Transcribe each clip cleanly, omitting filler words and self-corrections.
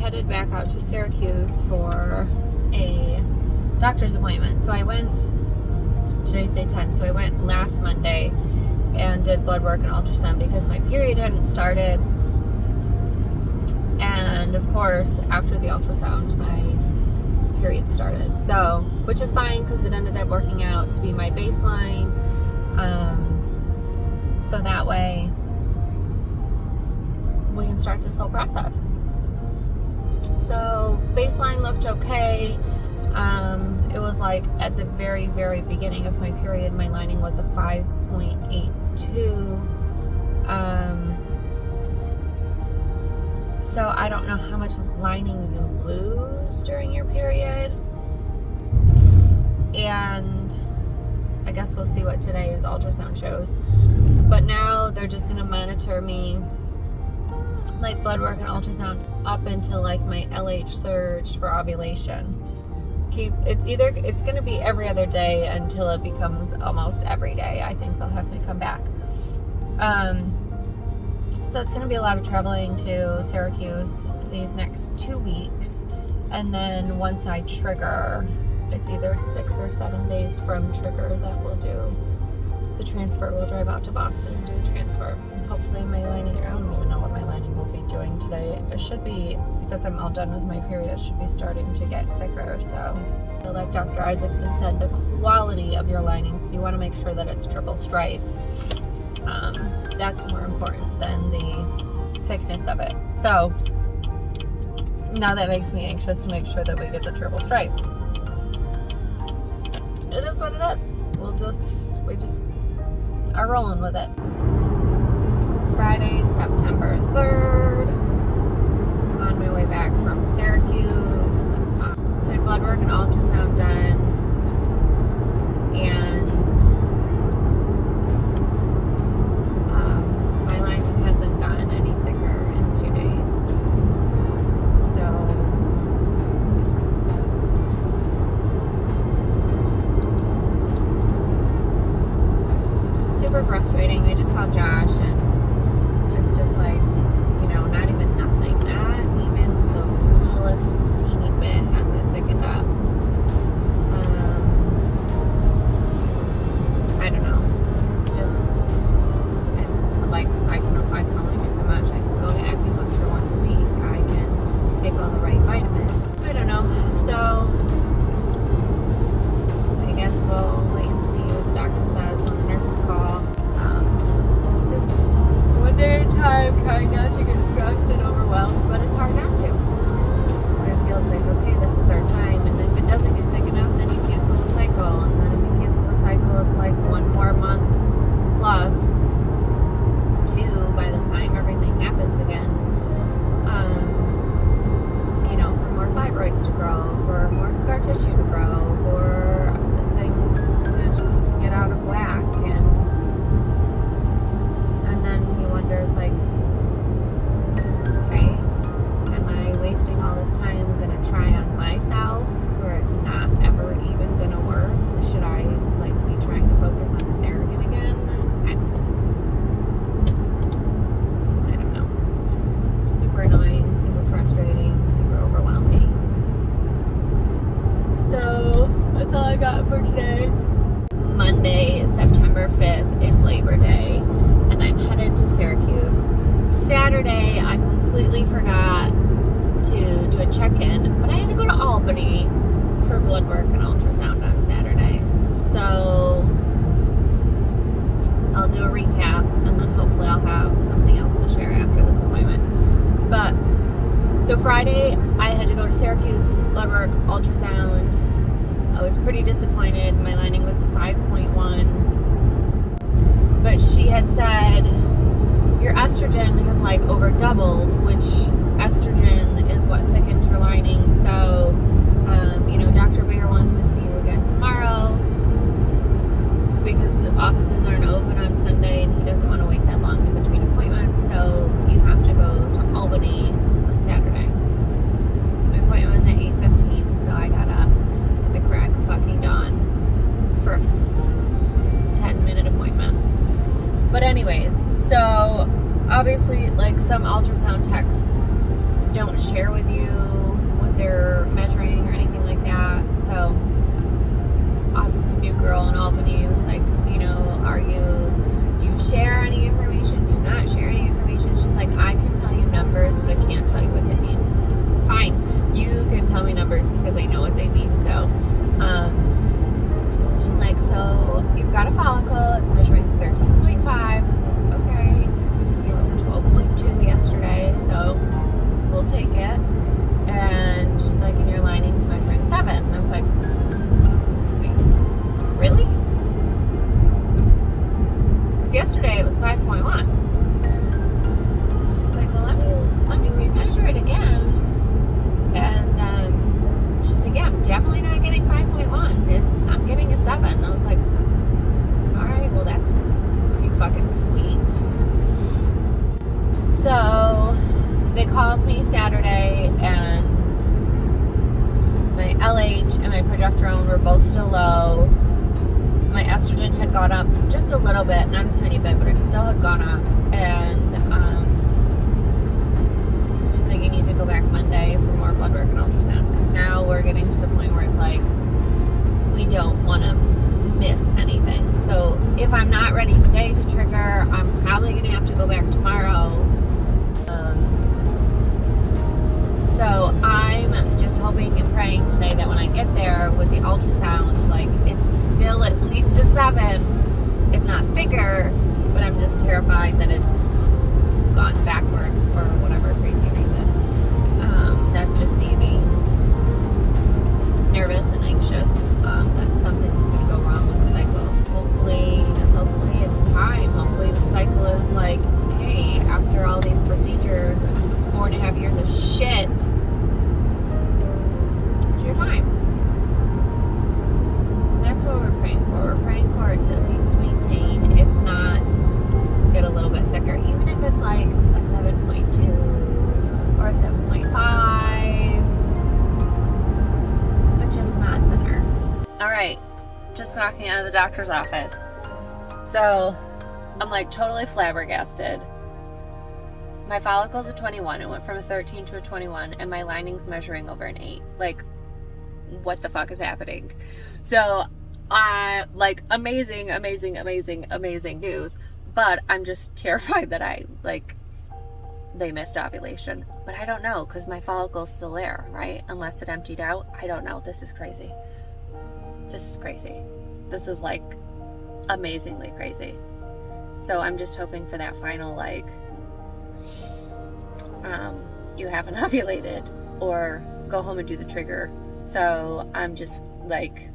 headed back out to Syracuse for a doctor's appointment. So I went, today's day 10, so I went last Monday and did blood work and ultrasound because my period hadn't started. And of course, after the ultrasound, my period started. So, which is fine because it ended up working out to be my baseline. So that way we can start this whole process. So baseline looked okay. It was like at the very, very beginning of my period, my lining was a 5.82. So I don't know how much lining you lose during your period. And I guess we'll see what today's ultrasound shows. But now they're just going to monitor me, like blood work and ultrasound, up until like my LH surge for ovulation. It's going to be every other day until it becomes almost every day. I think they'll have me come back. So it's going to be a lot of traveling to Syracuse these next 2 weeks. And then once I trigger, it's either 6 or 7 days from trigger that we'll do the transfer. We'll drive out to Boston and do a transfer. And hopefully my lining, I don't even know what my lining will be doing today. It should be, because I'm all done with my period, it should be starting to get thicker. So like Dr. Isaacson said, the quality of your lining, so you want to make sure that it's triple stripe. That's more important than the thickness of it. So now that makes me anxious to make sure that we get the triple stripe. It is what it is. We just are rolling with it. Friday, September 3rd. On my way back from Syracuse. So I had blood work and ultrasound done. And my lining hasn't gotten any thicker in 2 days. So super frustrating. I just called Josh and it's just like, not even nothing. Not even the littlest teeny bit has it thickened up. I don't know. It's like I can only do so much. I can go to acupuncture once a week. I can take all the right vitamins. I don't know. So I guess we'll wait and see what the doctor says when the nurses call. Just one day at a time, trying not to get stressed and overwhelmed, but it's hard not to. But it feels like, okay, this is our time, and if it doesn't get thick enough, then you cancel the cycle, and then if you cancel the cycle, it's like 1 more month plus 2 by the time everything happens again. For more fibroids to grow, for more scar tissue to grow, for things to just get out of whack, and then you wonder, it's like, okay, am I wasting all this time gonna try on myself for it to not ever even gonna work? Should I be trying to focus on a surrogate again? I don't know. Super annoying, super frustrating, super overwhelming. So that's all I got for today. Monday, September 5th, it's Labor Day, and I'm headed to Syracuse. Saturday, I completely forgot to do a check-in, but I had to go to Albany for blood work and ultrasound on Saturday. So I'll do a recap, and then hopefully I'll have something else to share after this appointment. But so Friday, I had to go to Syracuse, blood work, ultrasound. I was pretty disappointed. My lining was a 5.1. But she had said, your estrogen has over doubled, which estrogen is what thickens your lining. So, Dr. Bear wants to see you again tomorrow because the offices aren't open on Sunday and he doesn't want to wait that long in between appointments. So you have to go to Albany on Saturday. My appointment was at 8:15, so I got up at the crack of fucking dawn for a 10-minute appointment. But anyways, so obviously some ultrasound techs don't share with you what they're measuring or anything like that. So a new girl in Albany was like, you know, do you share any information? Do you not share any information? She's like, I can tell you numbers, but I can't tell you what they mean. Fine, you can tell me numbers because I know what they mean. So she's like, so you've got a follicle, it's measuring 13.5. I was like, okay. It was a 12.2 yesterday, so we'll take it. And she's like, and your lining's measuring 7. And I was like, wait, really? Because yesterday it was 5.1. She's like, well, let me remeasure it again. And she's like, yeah, I'm definitely not getting 5.1. I'm getting a 7. And I was like, all right, well, that's pretty fucking sweet. So they called me Saturday, and my LH and my progesterone were both still low. My estrogen had gone up just a little bit, not a tiny bit, but it still had gone up. And she's like, you need to go back Monday for more blood work and ultrasound, because now we're getting to the point where it's like, we don't want to miss anything. So if I'm not ready today to trigger, I'm probably going to have to go back tomorrow. So I'm just hoping and praying today that when I get there with the ultrasound, like, it's still at least a 7, if not bigger, but I'm just terrified that it's gone backwards for whatever crazy reason. That's just me being nervous and anxious that something's going to go wrong with the cycle. Hopefully it's time. Hopefully the cycle is like, hey, after all these procedures and 4.5 years of shit, it's your time. So that's what we're praying for. We're praying for it to at least maintain, if not get a little bit thicker, even if it's like a 7.2 or a 7.5, but just not thinner. All right, just walking out of the doctor's office. So I'm like totally flabbergasted. My follicle's a 21. It went from a 13 to a 21, and my lining's measuring over an 8. Like, what the fuck is happening? So, like, amazing news. But I'm just terrified that they missed ovulation. But I don't know, because my follicle's still there, right? Unless it emptied out. I don't know. This is crazy. This is like amazingly crazy. So I'm just hoping for that final, like, you haven't ovulated, or go home and do the trigger. So I'm just like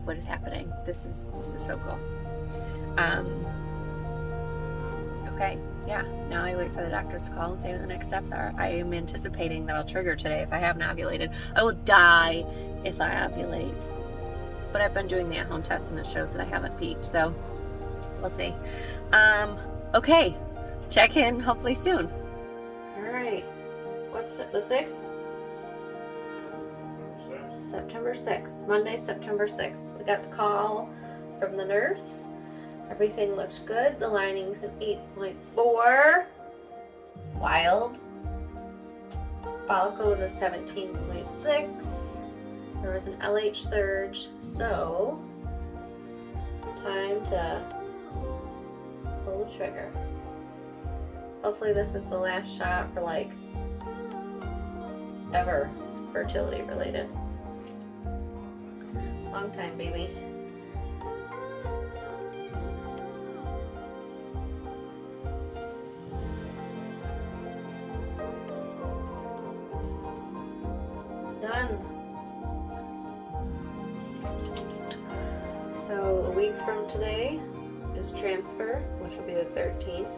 what is happening? This is so cool. Okay, yeah, now I wait for the doctors to call and say what the next steps are. I am anticipating that I'll trigger today if I haven't ovulated. I will die if I ovulate. But I've been doing the at-home test, and it shows that I haven't peaked, so we'll see. Okay, check in hopefully soon. Alright, what's the 6th? September 6th, Monday, September 6th. We got the call from the nurse. Everything looked good. The lining's an 8.4. Wild. Follicle was a 17.6. There was an LH surge, so time to pull the trigger. Hopefully this is the last shot for like ever fertility related. Long time, baby. Done. So a week from today is transfer, which will be the 13th.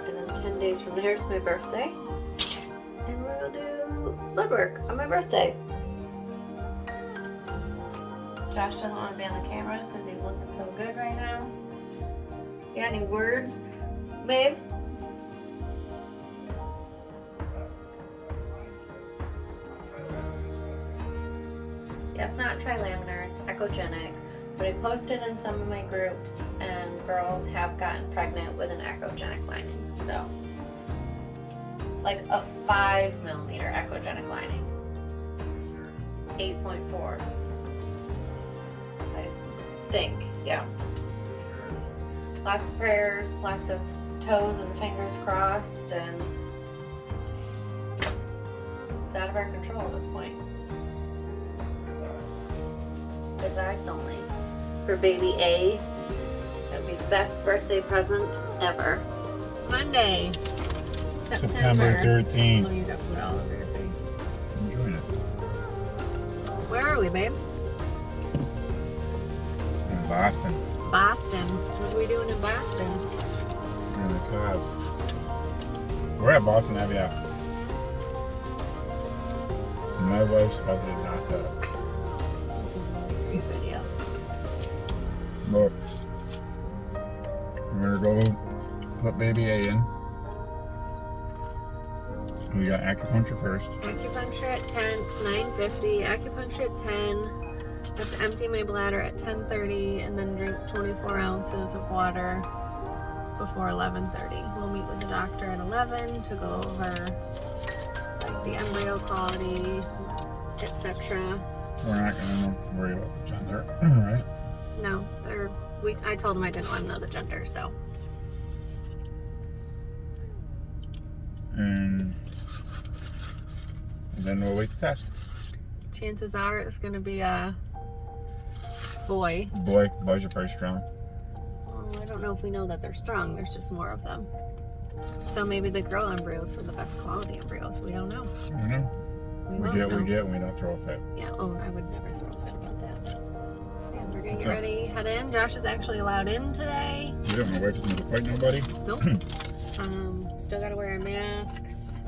And then 10 days from there is my birthday. And we'll do blood work on my birthday. Josh doesn't want to be on the camera because he's looking so good right now. You got any words, babe? Yeah, it's not trilaminar, it's echogenic. But I posted in some of my groups, and girls have gotten pregnant with an echogenic lining. So like a 5mm echogenic lining. 8.4. I think, yeah. Lots of prayers, lots of toes and fingers crossed, and it's out of our control at this point. Good vibes only. For baby A, that'd be the best birthday present ever. Monday, September 13th. Oh, you got food all over your face. Enjoying it. Where are we, babe? In Boston. Boston. What are we doing in Boston? In the cars. We're at Boston Abbey. My wife's probably knocked up. This is a great video. But we're gonna go put baby A in. We got acupuncture first. Acupuncture at 10. It's 9:50. Acupuncture at 10. I have to empty my bladder at 10:30 and then drink 24 ounces of water before 11:30. We'll meet with the doctor at 11 to go over like the embryo quality, etc. We're not gonna worry about the gender, right? No, I told him I didn't want to know the gender, so. And then we'll wait to test. Chances are it's going to be a boy. Boys are pretty strong. Well, I don't know if we know that they're strong. There's just more of them. So maybe the girl embryos were the best quality embryos. We don't know. I don't know. We did. We don't throw a fit. Yeah. Oh, I would never throw a fit about that. So yeah, we're gonna What's get up? ready, head in. Josh is actually allowed in today. You don't. My wife isn't gonna fight nobody. Nope. Still gotta wear our masks.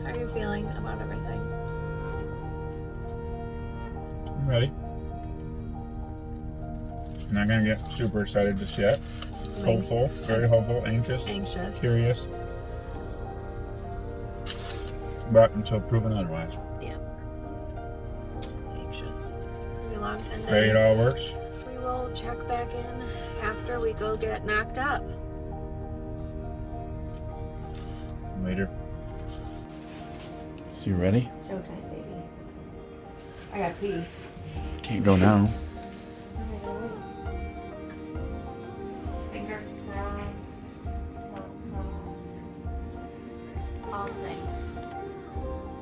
How are you feeling about everything? I'm ready. Not gonna get super excited just yet. Maybe. Hopeful, very hopeful, anxious, curious. But until proven otherwise. Yeah. Anxious. It's gonna be a long 10 days. Pray it all works. We will check back in after we go get knocked up. Later. So you ready? Showtime, baby. I got pee. Can't go now. Fingers crossed. Toes crossed. All things.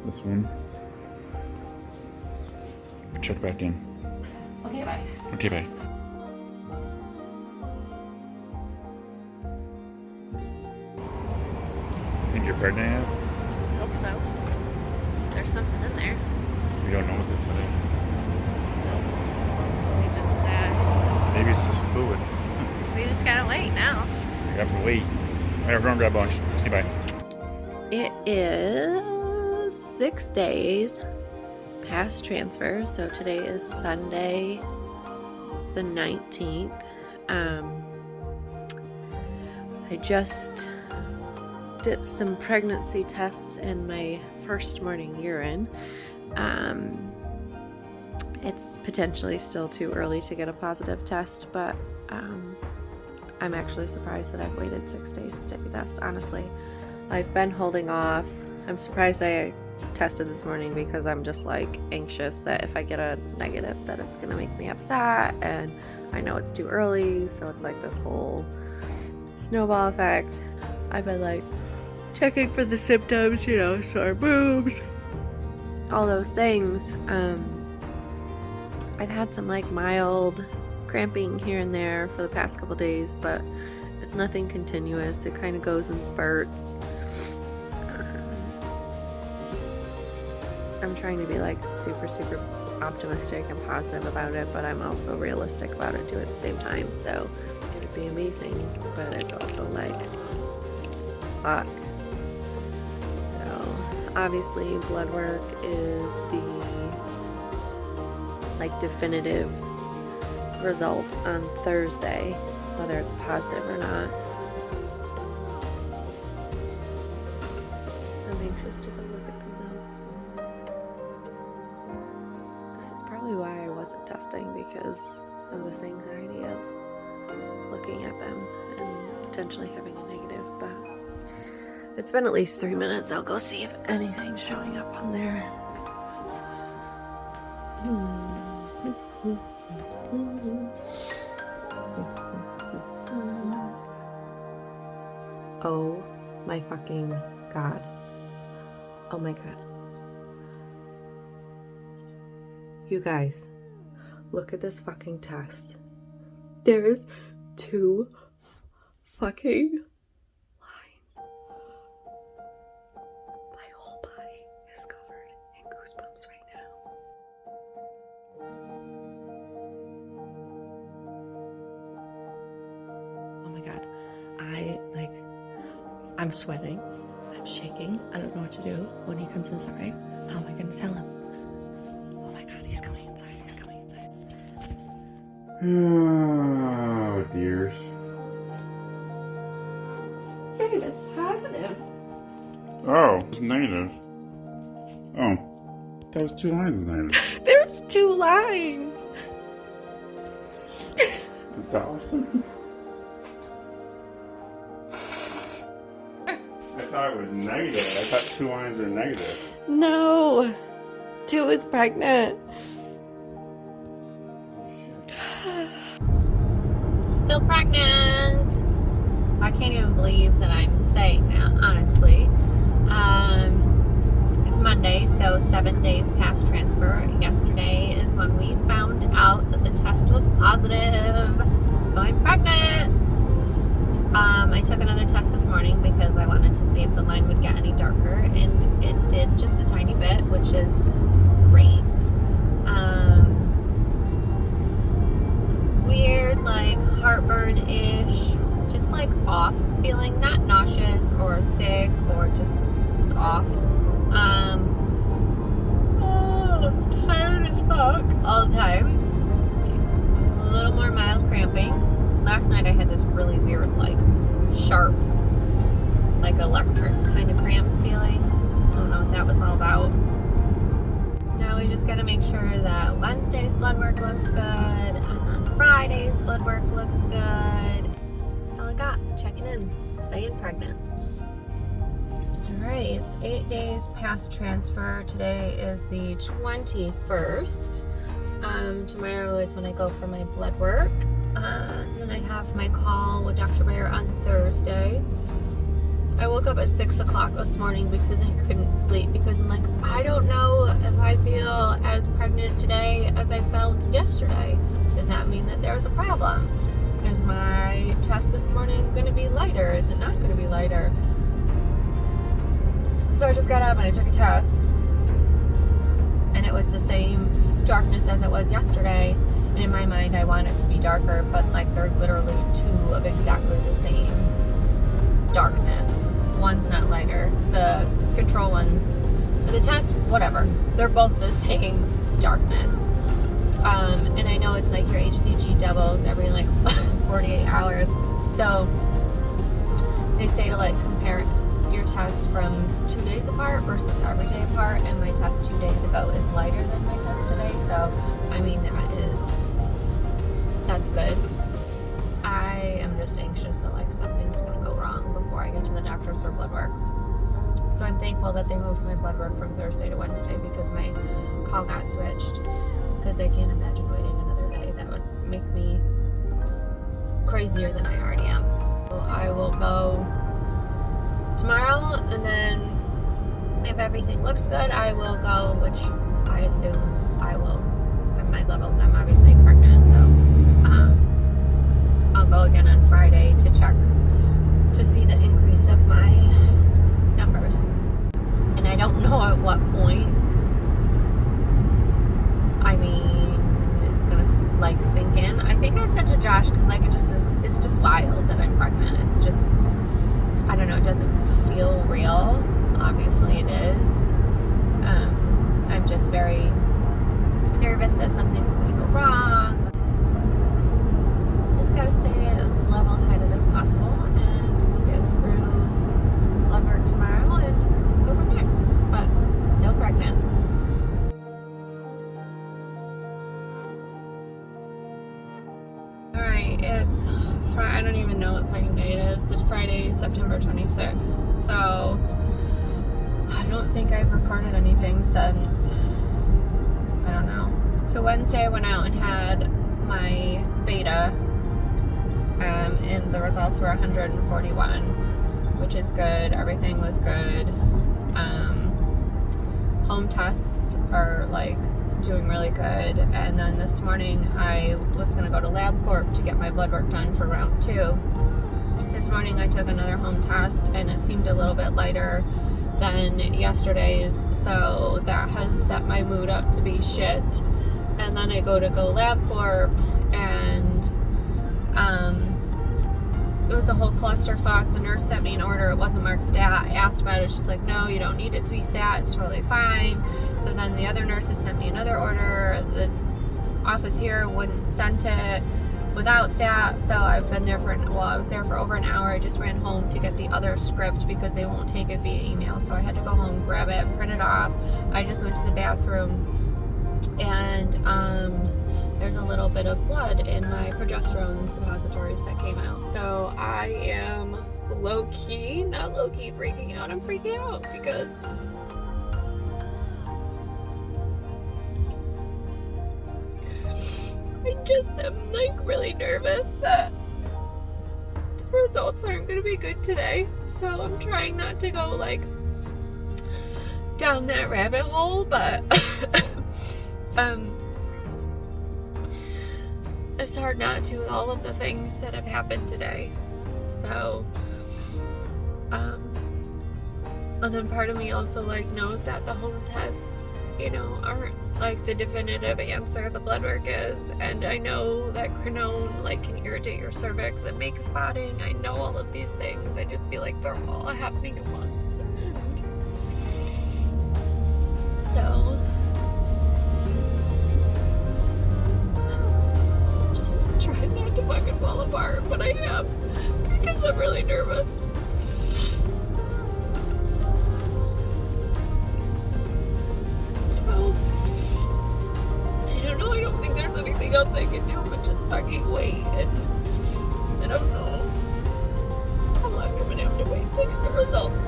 This one. Check back in. Okay, bye. Okay, bye. Think you're pregnant yet? Hope so. There's something in there. We don't know what it's today. We just, Maybe it's just fluid. we just gotta wait now. We have to wait. Alright, we're gonna grab lunch. See you, bye. It is 6 days past transfer, so today is Sunday the 19th. I just did some pregnancy tests in my first morning urine. It's potentially still too early to get a positive test, but I'm actually surprised that I've waited 6 days to take a test, honestly. I've been holding off. I'm surprised I tested this morning because I'm just like anxious that if I get a negative that it's gonna make me upset, and I know it's too early, so it's like this whole snowball effect. I've been like checking for the symptoms, you know, sore boobs, all those things. I've had some like mild cramping here and there for the past couple days, but it's nothing continuous. It kind of goes in spurts. I'm trying to be like super optimistic and positive about it, but I'm also realistic about it too at the same time. So it would be amazing, but it's also like, fuck. So obviously blood work is the like definitive result on Thursday, whether it's positive or not. I'm anxious to go look at them though. This is probably why I wasn't testing, because of this anxiety of looking at them and potentially having a negative, but It's been at least 3 minutes. I'll go see if anything's showing up on there. Oh my fucking God. Oh my God. You guys, look at this fucking test. There's 2 fucking lines. My whole body is covered in goosebumps right now. Oh my God. I'm sweating. I'm shaking. I don't know what to do when he comes inside. How am I going to tell him? Oh my God, he's coming inside. He's coming inside. Oh, dears. Babe, it's positive. Oh, it's negative. Oh, that was 2 lines of negative. There's 2 lines. That's awesome. I thought it was negative. I thought 2 lines were negative. No. 2 is pregnant. Still pregnant. I can't even believe that I'm saying that, honestly. It's Monday, so 7 days past transfer. Yesterday is when we found out that the test was positive. So I'm pregnant. I took another test this morning because I wanted to see if the line would get any darker, and it did just a tiny bit, which is great. Weird, like heartburn-ish, just like off feeling, not nauseous or sick or just off. Tired as fuck all the time. A little more mild cramping. Last night I had this really weird, like sharp, like electric kind of cramp feeling. I don't know what that was all about. Now we just gotta make sure that Wednesday's blood work looks good, and then Friday's blood work looks good. That's all I got. Checking in, staying pregnant. Alright, it's 8 days past transfer. Today is the 21st. Tomorrow is when I go for my blood work. Then I have my call with Dr. Bear on Thursday. I woke up at 6 o'clock this morning because I couldn't sleep, because I'm like, I don't know if I feel as pregnant today as I felt yesterday. Does that mean that there's a problem? Is my test this morning going to be lighter? Is it not going to be lighter? So I just got up and I took a test, and it was the same darkness as it was yesterday. And in my mind, I want it to be darker, but like they're literally 2 of exactly the same darkness. One's not lighter. The control ones, the test, whatever. They're both the same darkness. And I know it's like your HCG doubles every like 48 hours. So they say to like compare your tests from 2 days apart versus every day apart, and my test 2 days ago is lighter than my test today. So I mean, that's good. I am just anxious that like something's gonna go wrong before I get to the doctor's for blood work. So I'm thankful that they moved my blood work from Thursday to Wednesday, because my call got switched, because I can't imagine waiting another day. That would make me crazier than I already am. So I will go tomorrow, and then if everything looks good, I will go, which I assume I will. At my levels, I'm obviously pregnant, so I'll go again on Friday to check to see the increase of my numbers. And I don't know at what point, I mean, it's gonna like sink in. I think I said to Josh, because like it's just wild that I'm pregnant. It's just, I don't know, it doesn't feel real. Obviously it is. I'm just very nervous that something's gonna go wrong. Just gotta stay as level-headed as possible, and we'll get through blood work tomorrow and go from there. But still pregnant. Alright, tonight. I don't even know what fucking day it is. It's Friday, September 26th. So I don't think I've recorded anything since, I don't know. So Wednesday I went out and had my beta, and the results were 141, which is good. Everything was good. Home tests are like doing really good. And then this morning I was going to go to LabCorp to get my blood work done for round 2. This morning I took another home test and it seemed a little bit lighter than yesterday's, so that has set my mood up to be shit. And then I go LabCorp and it was a whole clusterfuck. The nurse sent me an order. It wasn't marked stat. I asked about it. She's like, no, you don't need it to be stat. It's totally fine. So then the other nurse had sent me another order. The office here wouldn't send it without stat. So I've been there I was there for over an hour. I just ran home to get the other script because they won't take it via email. So I had to go home, grab it, print it off. I just went to the bathroom and there's a little bit of blood in my progesterone suppositories that came out. So I am not low-key freaking out. I'm freaking out because I just am like really nervous that the results aren't going to be good today. So I'm trying not to go like down that rabbit hole, but it's hard not to with all of the things that have happened today. So, and then part of me also like knows that the home tests, you know, aren't like the definitive answer the blood work is, and I know that quinone like can irritate your cervix and make spotting. I know all of these things. I just feel like they're all happening at once, and so trying not to fucking fall apart, but I am because I'm really nervous. So I don't know. I don't think there's anything else I can do but just fucking wait, and I don't know how long I'm gonna have to wait to get the results.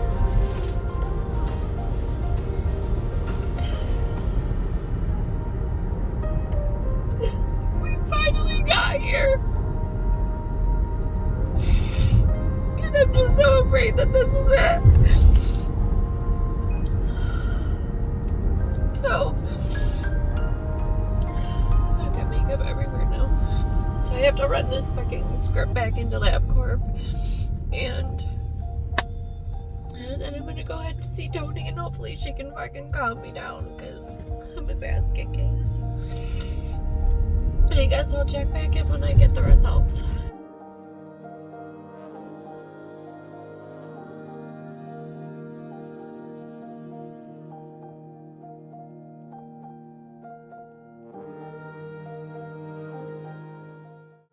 Here. And I'm just so afraid that this is it. So I've got makeup everywhere now. So I have to run this fucking script back into LabCorp, and then I'm gonna go ahead to see Tony, and hopefully she can fucking calm me down because I'm a basket case. I guess I'll check back in when I get the